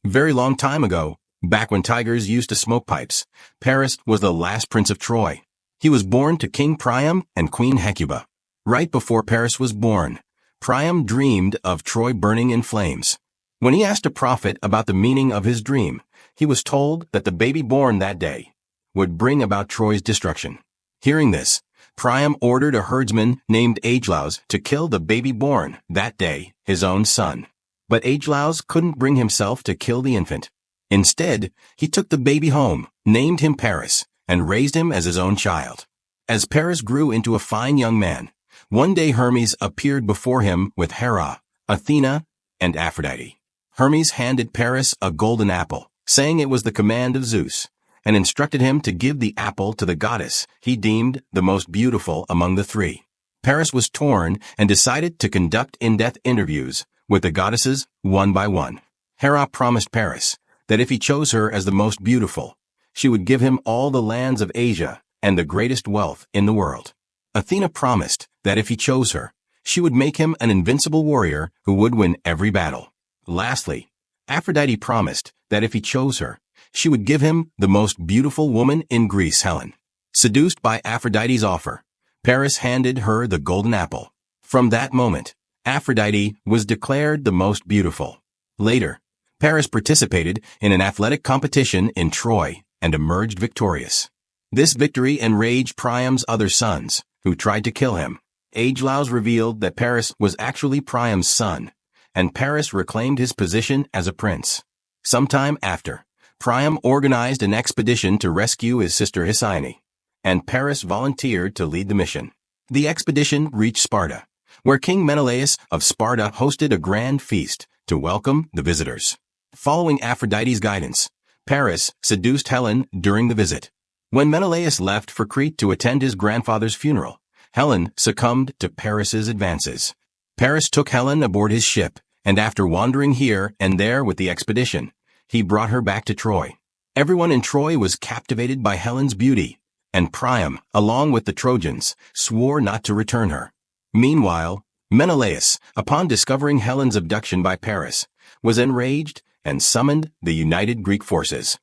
Very long time ago, back when tigers used to smoke pipes, Paris was the last prince of Troy. He was born to King Priam and Queen Hecuba. Right before Paris was born, Priam dreamed of Troy burning in flames. When he asked a prophet about the meaning of his dream, he was told that the baby born that day would bring about Troy's destruction. Hearing this, Priam ordered a herdsman named Agelaus to kill the baby born that day, his own son. But Agelaus couldn't bring himself to kill the infant. Instead, he took the baby home, named him Paris, and raised him as his own child. As Paris grew into a fine young man, one day Hermes appeared before him with Hera, Athena, and Aphrodite. Hermes handed Paris a golden apple, saying it was the command of Zeus, and instructed him to give the apple to the goddess he deemed the most beautiful among the three. Paris was torn and decided to conduct in-depth interviews with the goddesses one by one. Hera promised Paris that if he chose her as the most beautiful, she would give him all the lands of Asia and the greatest wealth in the world. Athena promised that if he chose her, she would make him an invincible warrior who would win every battle. Lastly, Aphrodite promised that if he chose her, she would give him the most beautiful woman in Greece, Helen. Seduced by Aphrodite's offer, Paris handed her the golden apple. From that moment, Aphrodite was declared the most beautiful. Later, Paris participated in an athletic competition in Troy and emerged victorious. This victory enraged Priam's other sons, who tried to kill him. Agelaus revealed that Paris was actually Priam's son, and Paris reclaimed his position as a prince. Sometime after, Priam organized an expedition to rescue his sister Hesione, and Paris volunteered to lead the mission. The expedition reached Sparta, where King Menelaus of Sparta hosted a grand feast to welcome the visitors. Following Aphrodite's guidance, Paris seduced Helen during the visit. When Menelaus left for Crete to attend his grandfather's funeral, Helen succumbed to Paris's advances. Paris took Helen aboard his ship, and after wandering here and there with the expedition, he brought her back to Troy. Everyone in Troy was captivated by Helen's beauty, and Priam, along with the Trojans, swore not to return her. Meanwhile, Menelaus, upon discovering Helen's abduction by Paris, was enraged and summoned the united Greek forces.